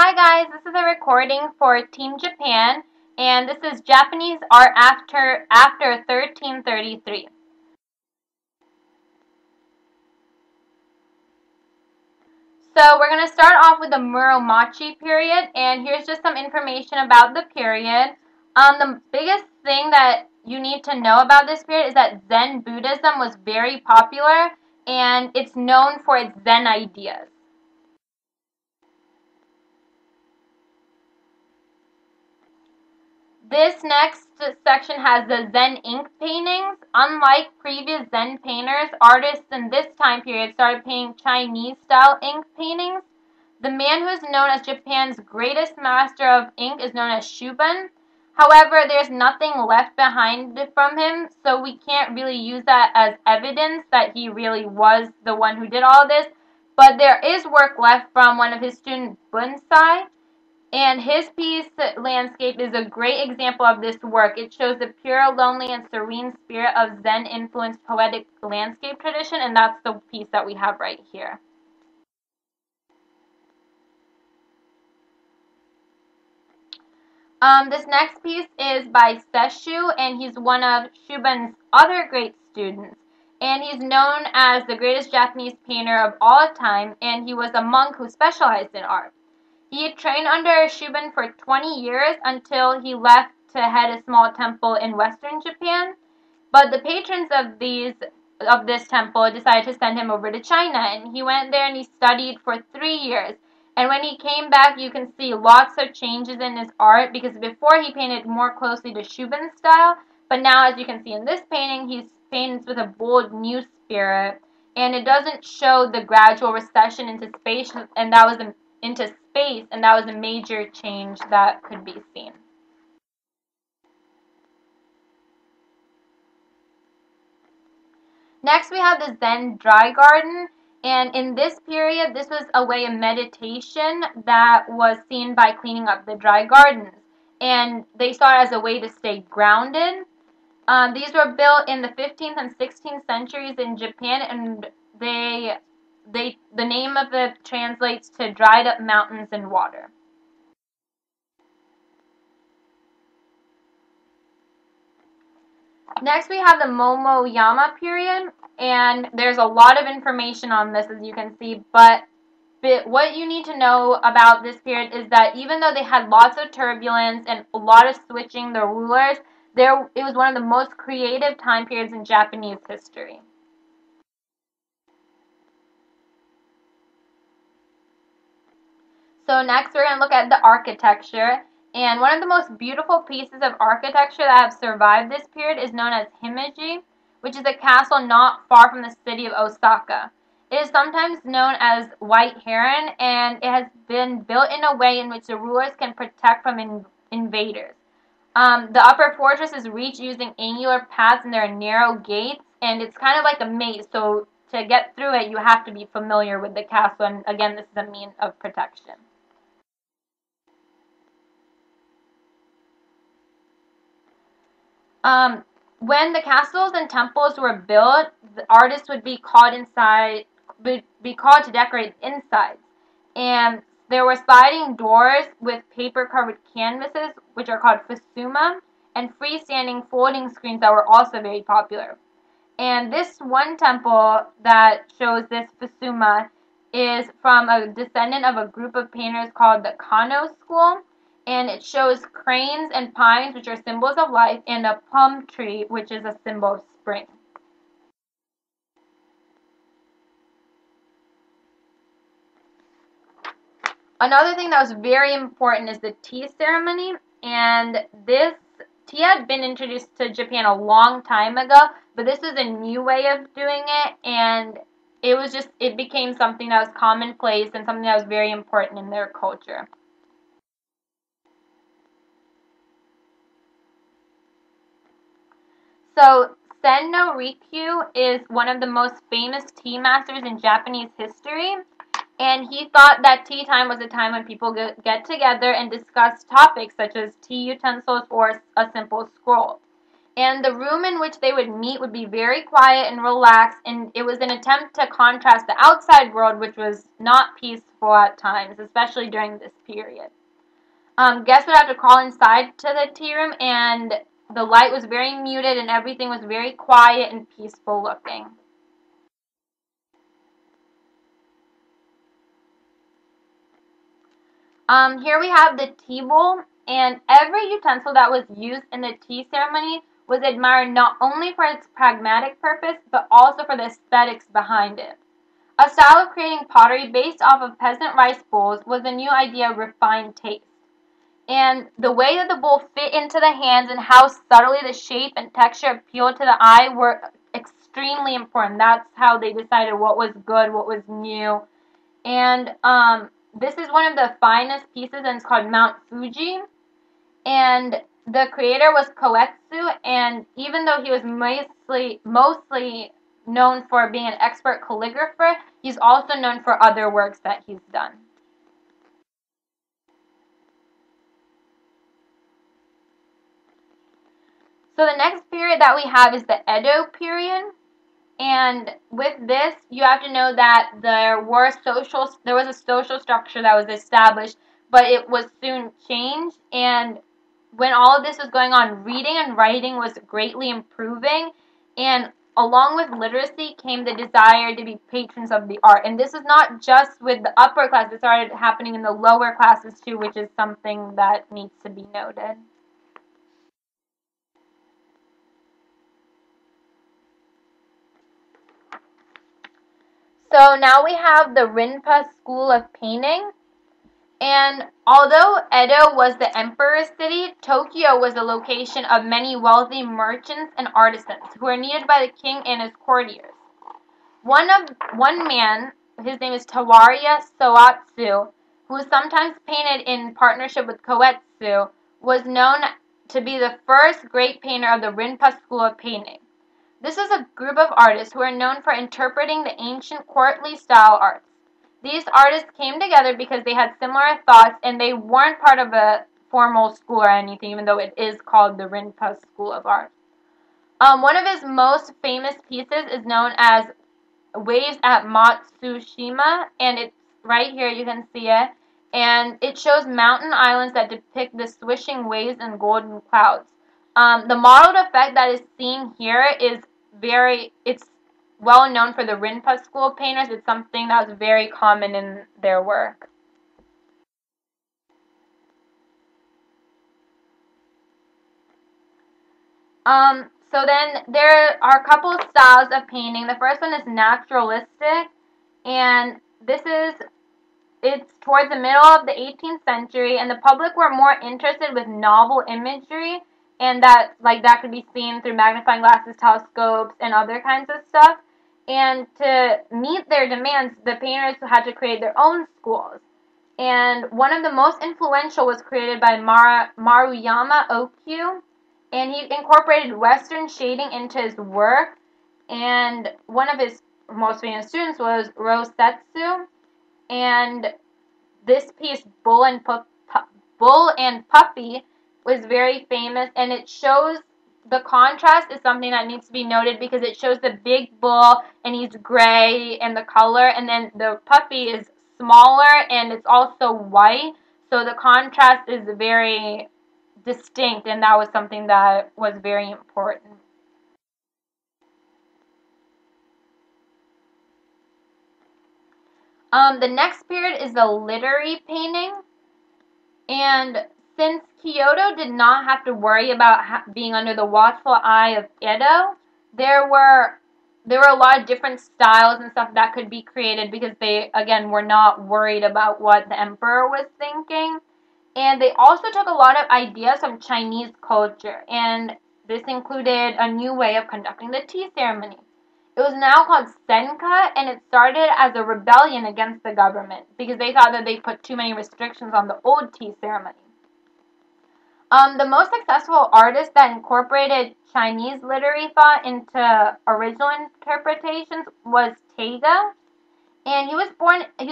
Hi guys, this is a recording for Team Japan, and this is Japanese art after 1333. So we're going to start off with the Muromachi period, and here's just some information about the period. The biggest thing that you need to know about this period is that Zen Buddhism was very popular, and it's known for its Zen ideas. This next section has the Zen ink paintings. Unlike previous Zen painters, artists in this time period started painting Chinese-style ink paintings. The man who is known as Japan's greatest master of ink is known as Shuben. However, there's nothing left behind from him, so we can't really use that as evidence that he really was the one who did all this. But there is work left from one of his students, Bunsai. And his piece, Landscape, is a great example of this work. It shows the pure, lonely, and serene spirit of Zen-influenced poetic landscape tradition, and that's the piece that we have right here. This next piece is by Sesshu, and he's one of Shuben's other great students. And he's known as the greatest Japanese painter of all time, and he was a monk who specialized in art. He had trained under Shuben for 20 years until he left to head a small temple in western Japan. But the patrons of this temple decided to send him over to China, and he went there and he studied for 3 years. And when he came back, you can see lots of changes in his art, because before he painted more closely to Shuben's style, but now, as you can see in this painting, he paints with a bold new spirit, and it doesn't show the gradual recession into space, and that was a major change that could be seen. Next, we have the Zen dry garden, and in this period, this was a way of meditation that was seen by cleaning up the dry gardens, and they saw it as a way to stay grounded. These were built in the 15th and 16th centuries in Japan, and the name of it translates to dried up mountains and water. Next, we have the Momoyama period, and there's a lot of information on this, as you can see, but what you need to know about this period is that even though they had lots of turbulence and a lot of switching the rulers, it was one of the most creative time periods in Japanese history. So next we're going to look at the architecture. And one of the most beautiful pieces of architecture that have survived this period is known as Himeji, which is a castle not far from the city of Osaka. It is sometimes known as White Heron, and it has been built in a way in which the rulers can protect from invaders. The upper fortress is reached using angular paths, and there are narrow gates, and it's kind of like a maze, so to get through it you have to be familiar with the castle, and again, this is a means of protection. When the castles and temples were built, the artists would be called to decorate insides. And there were sliding doors with paper-covered canvases, which are called fusuma, and freestanding folding screens that were also very popular. And this one temple that shows this fusuma is from a descendant of a group of painters called the Kano school. And it shows cranes and pines, which are symbols of life, and a plum tree, which is a symbol of spring. Another thing that was very important is the tea ceremony, and this tea had been introduced to Japan a long time ago, but this was a new way of doing it, and it became something that was commonplace and something that was very important in their culture. So, Sen no Rikyu is one of the most famous tea masters in Japanese history, and he thought that tea time was a time when people get together and discuss topics such as tea utensils or a simple scroll. And the room in which they would meet would be very quiet and relaxed, and it was an attempt to contrast the outside world, which was not peaceful at times, especially during this period. Guests would have to crawl inside to the tea room, and the light was very muted, and everything was very quiet and peaceful looking. Here we have the tea bowl, and every utensil that was used in the tea ceremony was admired not only for its pragmatic purpose, but also for the aesthetics behind it. A style of creating pottery based off of peasant rice bowls was a new idea of refined taste. And the way that the bowl fit into the hands and how subtly the shape and texture appealed to the eye were extremely important. That's how they decided what was good, what was new. And this is one of the finest pieces, and it's called Mount Fuji. And the creator was Koetsu, and even though he was mostly known for being an expert calligrapher, he's also known for other works that he's done. So the next period that we have is the Edo period. And with this, you have to know that there was a social structure that was established, but it was soon changed. And when all of this was going on, reading and writing was greatly improving. And along with literacy came the desire to be patrons of the art. And this is not just with the upper class, it started happening in the lower classes too, which is something that needs to be noted. So now we have the Rinpa School of Painting. And although Edo was the emperor's city, Tokyo was the location of many wealthy merchants and artisans who were needed by the king and his courtiers. One man, his name is Tawaria Soatsu, who was sometimes painted in partnership with Koetsu, was known to be the first great painter of the Rinpa School of Painting. This is a group of artists who are known for interpreting the ancient courtly style arts. These artists came together because they had similar thoughts, and they weren't part of a formal school or anything, even though it is called the Rinpa School of Art. One of his most famous pieces is known as Waves at Matsushima, and it's right here, you can see it. And it shows mountain islands that depict the swishing waves and golden clouds. The modeled effect that is seen here is it's well known for the Rinpa school painters. It's something that was very common in their work. So then there are a couple of styles of painting. The first one is naturalistic, and it's towards the middle of the 18th century, and the public were more interested with novel imagery, and that could be seen through magnifying glasses, telescopes, and other kinds of stuff. And to meet their demands, the painters had to create their own schools. And one of the most influential was created by Maruyama Okyu, and he incorporated Western shading into his work. And one of his most famous students was Rosetsu. And this piece, Bull and Puppy, was very famous, and it shows the contrast is something that needs to be noted because it shows the big bull and he's gray and the color, and then the puppy is smaller and it's also white, so the contrast is very distinct, and that was something that was very important. The next period is the literary painting, and since Kyoto did not have to worry about being under the watchful eye of Edo, there were a lot of different styles and stuff that could be created because they, again, were not worried about what the emperor was thinking. And they also took a lot of ideas from Chinese culture, and this included a new way of conducting the tea ceremony. It was now called Senka, and it started as a rebellion against the government because they thought that they put too many restrictions on the old tea ceremony. The most successful artist that incorporated Chinese literary thought into original interpretations was Taiga, and he was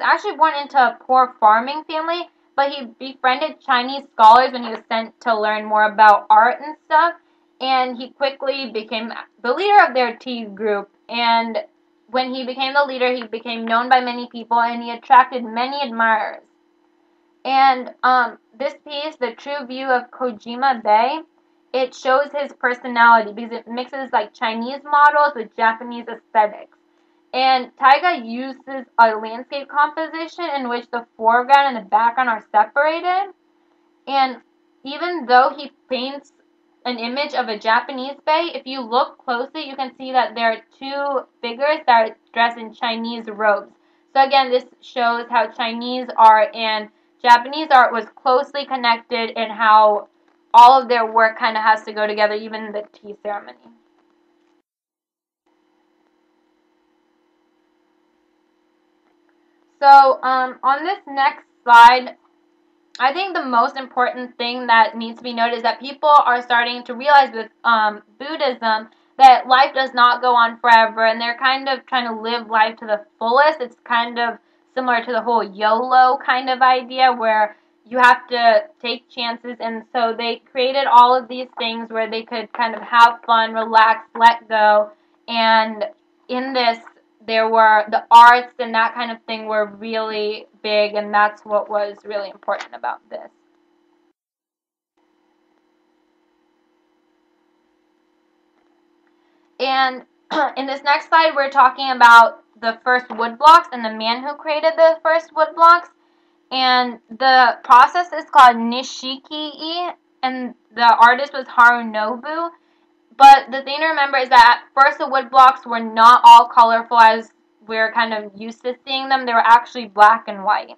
actually born into a poor farming family, but he befriended Chinese scholars when he was sent to learn more about art and stuff, and he quickly became the leader of their tea group. And when he became the leader, he became known by many people, and he attracted many admirers. And this piece, The True View of Kojima Bay, it shows his personality because it mixes like Chinese models with Japanese aesthetics. And Taiga uses a landscape composition in which the foreground and the background are separated. And even though he paints an image of a Japanese bay, if you look closely, you can see that there are two figures that are dressed in Chinese robes. So again, this shows how Chinese art and Japanese art was closely connected and how all of their work kind of has to go together, even the tea ceremony. So on this next slide, I think the most important thing that needs to be noted is that people are starting to realize with Buddhism that life does not go on forever, and they're kind of trying to live life to the fullest. It's kind of similar to the whole YOLO kind of idea where you have to take chances, and so they created all of these things where they could kind of have fun, relax, let go, and in this there were the arts and that kind of thing were really big, and that's what was really important about this. And in this next slide, we're talking about the first wood blocks and the man who created the first wood blocks. And the process is called Nishiki, and the artist was Harunobu. But the thing to remember is that at first the wood blocks were not all colorful as we're kind of used to seeing them. They were actually black and white.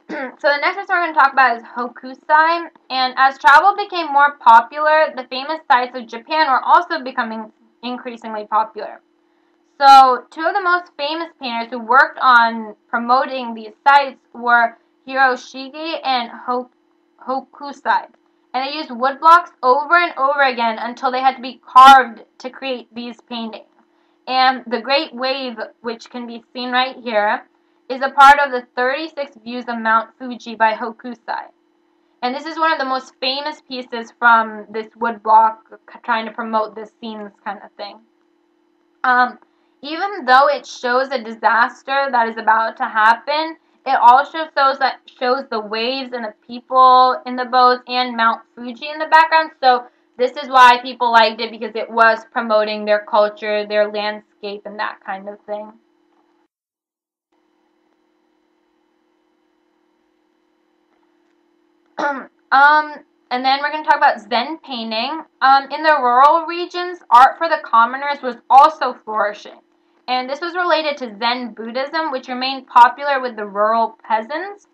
So the next person we're going to talk about is Hokusai. And as travel became more popular, the famous sites of Japan were also becoming increasingly popular. So two of the most famous painters who worked on promoting these sites were Hiroshige and Hokusai. And they used wood blocks over and over again until they had to be carved to create these paintings. And the Great Wave, which can be seen right here, is a part of the 36 Views of Mount Fuji by Hokusai. And this is one of the most famous pieces from this woodblock trying to promote this scenes kind of thing. Even though it shows a disaster that is about to happen, it also shows the waves and the people in the boats and Mount Fuji in the background. So this is why people liked it, because it was promoting their culture, their landscape, and that kind of thing. And then we're going to talk about Zen painting. In the rural regions, art for the commoners was also flourishing. And this was related to Zen Buddhism, which remained popular with the rural peasants.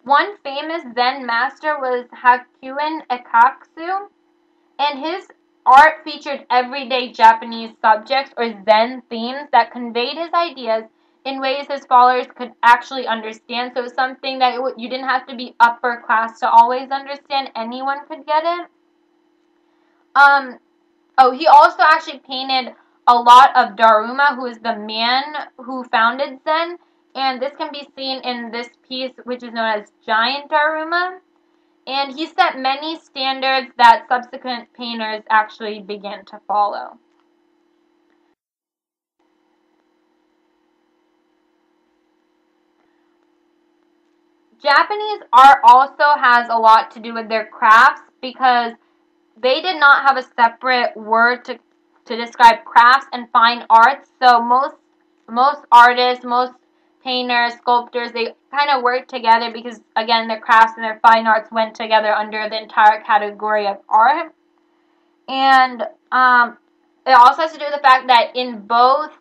One famous Zen master was Hakuin Ekatsu, and his art featured everyday Japanese subjects or Zen themes that conveyed his ideas in ways his followers could actually understand. So it was something that you didn't have to be upper class to always understand. Anyone could get it. He also actually painted a lot of Daruma, who is the man who founded Zen. And this can be seen in this piece, which is known as Giant Daruma. And he set many standards that subsequent painters actually began to follow. Japanese art also has a lot to do with their crafts because they did not have a separate word to describe crafts and fine arts. So most artists, most painters, sculptors, they kind of worked together because, again, their crafts and their fine arts went together under the entire category of art. And it also has to do with the fact that in both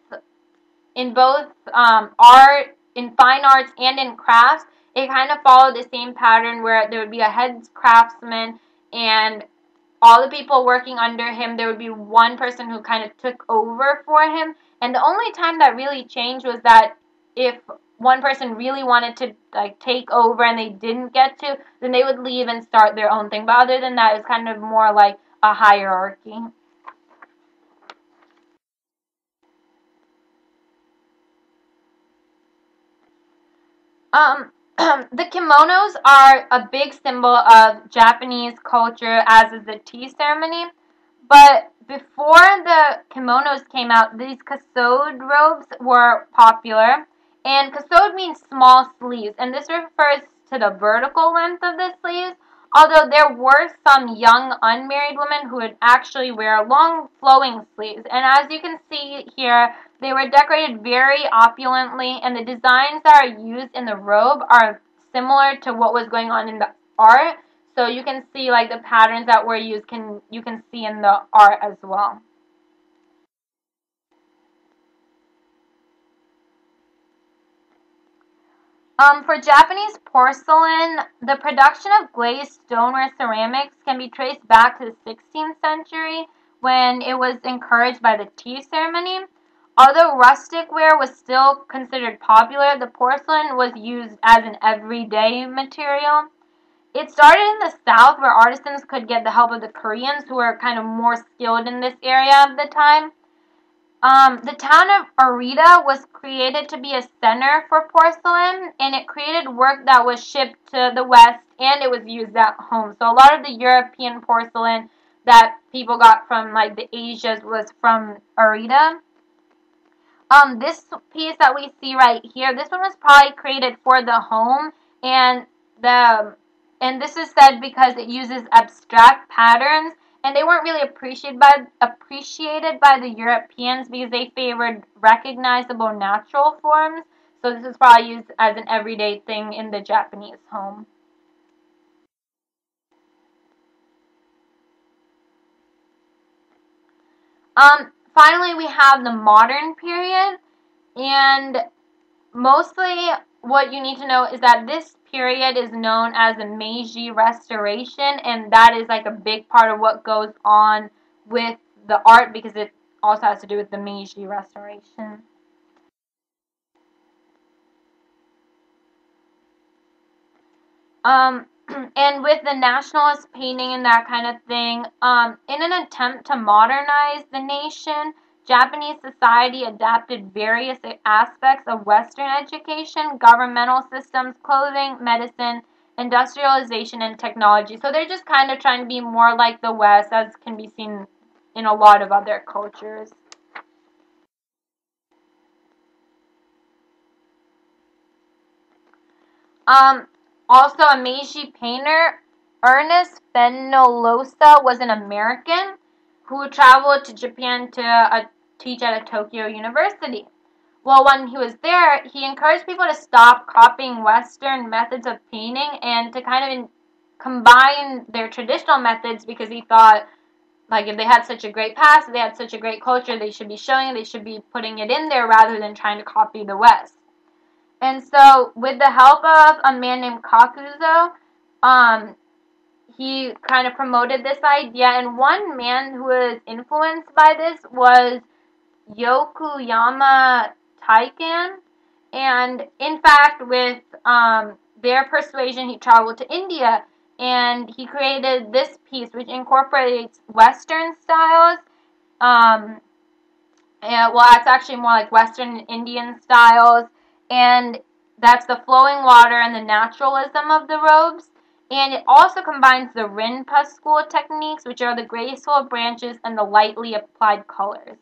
art, in fine arts, and in crafts, it kind of followed the same pattern where there would be a head craftsman and all the people working under him. There would be one person who kind of took over for him. And the only time that really changed was that if one person really wanted to take over and they didn't get to, then they would leave and start their own thing. But other than that, it was kind of more like a hierarchy. The kimonos are a big symbol of Japanese culture, as is the tea ceremony. But before the kimonos came out, these kasode robes were popular. And kasode means small sleeves, and this refers to the vertical length of the sleeves. Although there were some young unmarried women who would actually wear long flowing sleeves. And as you can see here, they were decorated very opulently, and the designs that are used in the robe are similar to what was going on in the art. So you can see like the patterns that were used you can see in the art as well. For Japanese porcelain, the production of glazed stoneware ceramics can be traced back to the 16th century when it was encouraged by the tea ceremony. Although rustic ware was still considered popular, the porcelain was used as an everyday material. It started in the South where artisans could get the help of the Koreans who were kind of more skilled in this area of the time. The town of Arita was created to be a center for porcelain, and it created work that was shipped to the West and it was used at home. So a lot of the European porcelain that people got from like the Asias was from Arita. This piece that we see right here, this one was probably created for the home, and this is said because it uses abstract patterns, and they weren't really appreciated by the Europeans because they favored recognizable natural forms. So this is probably used as an everyday thing in the Japanese home. Finally, we have the modern period, and mostly what you need to know is that this period is known as the Meiji Restoration, and that is like a big part of what goes on with the art because it also has to do with the Meiji Restoration. Um, and with the nationalist painting and that kind of thing, in an attempt to modernize the nation, Japanese society adapted various aspects of Western education, governmental systems, clothing, medicine, industrialization, and technology. So they're just kind of trying to be more like the West, as can be seen in a lot of other cultures. Um, Also, a Meiji painter, Ernest Fenollosa, was an American who traveled to Japan to teach at a Tokyo university. Well, when he was there, he encouraged people to stop copying Western methods of painting and to kind of combine their traditional methods because he thought, like, if they had such a great past, if they had such a great culture, they should be showing it, they should be putting it in there rather than trying to copy the West. And so, with the help of a man named Kakuzo, um, he kind of promoted this idea. And one man who was influenced by this was Yokuyama Taikan. And in fact, with their persuasion, he traveled to India and he created this piece, which incorporates Western styles. Um, well, it's actually more like Western and Indian styles, and that's the flowing water and the naturalism of the robes. And it also combines the Rinpa school techniques, which are the graceful branches and the lightly applied colors.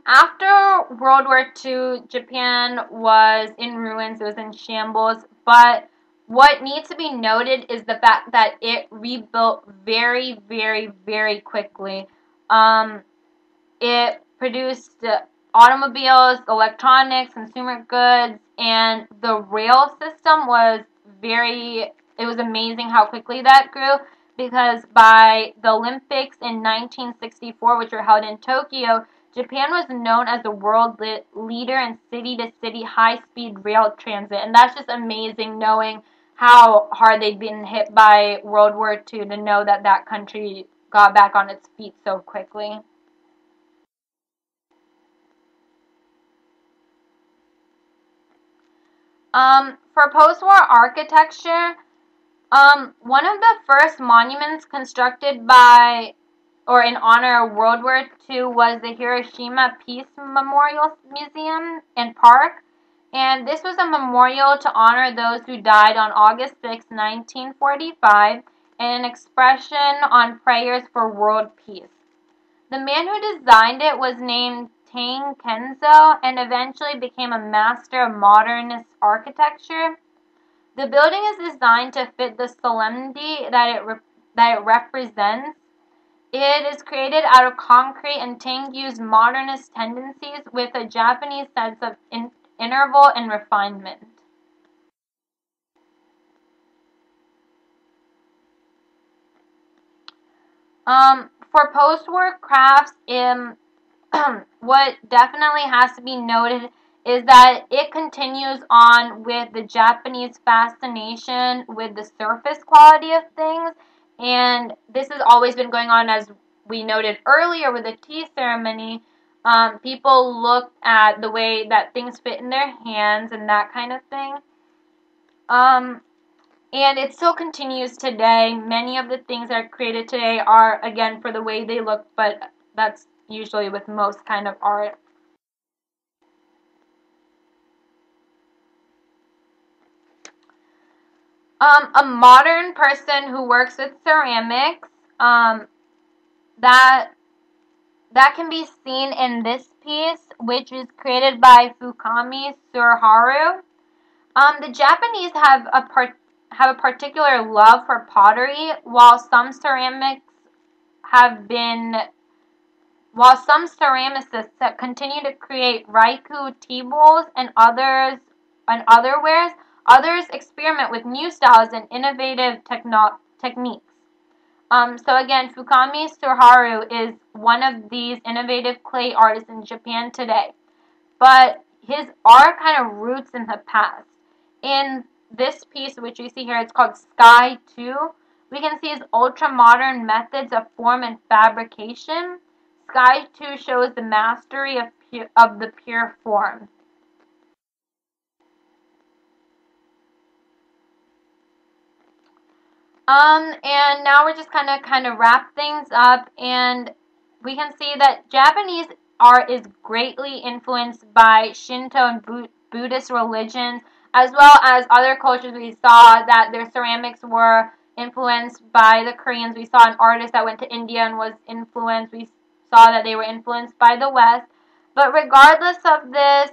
After World War II, Japan was in ruins, it was in shambles, but what needs to be noted is the fact that it rebuilt very, very, very quickly. Um, it produced automobiles, electronics, consumer goods, and the rail system was it was amazing how quickly that grew because by the Olympics in 1964, which were held in Tokyo, Japan was known as the world leader in city-to-city high-speed rail transit. And that's just amazing knowing how hard they'd been hit by World War II to know that that country got back on its feet so quickly. For post-war architecture, one of the first monuments constructed by or in honor of World War II, was the Hiroshima Peace Memorial Museum and Park. And this was a memorial to honor those who died on August 6, 1945, and an expression on prayers for world peace. The man who designed it was named Tang Kenzo and eventually became a master of modernist architecture. The building is designed to fit the solemnity that it represents. It is created out of concrete, and Tang used modernist tendencies with a Japanese sense of interval and refinement. For post-war crafts, what definitely has to be noted is that it continues on with the Japanese fascination with the surface quality of things, and this has always been going on, as we noted earlier with the tea ceremony. People look at the way that things fit in their hands and that kind of thing. And it still continues today. Many of the things that are created today are, again, for the way they look, but that's usually with most kind of art. A modern person who works with ceramics, that can be seen in this piece, which is created by Fukami Tsuruharu. The Japanese have a particular love for pottery, while some ceramics while some ceramicists that continue to create raiku tea bowls and other wares, others experiment with new styles and innovative techniques. So again, Fukami Tsuruharu is one of these innovative clay artists in Japan today. But his art kind of roots in the past. In this piece, which you see here, it's called Sky 2. We can see his ultra-modern methods of form and fabrication. Sky 2 shows the mastery of the pure form. And now we're just kind of wrap things up, and we can see that Japanese art is greatly influenced by Shinto and Buddhist religions, as well as other cultures. We saw that their ceramics were influenced by the Koreans. We saw an artist that went to India and was influenced. We saw that they were influenced by the West. But regardless of this,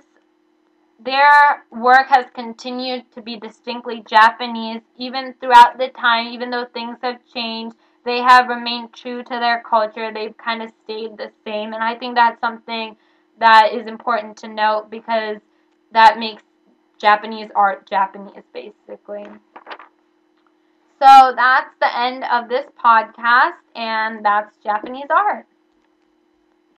their work has continued to be distinctly Japanese, even throughout the time. Even though things have changed, they have remained true to their culture. They've kind of stayed the same, and I think that's something that is important to note, because that makes Japanese art Japanese, basically. So that's the end of this podcast, and that's Japanese art.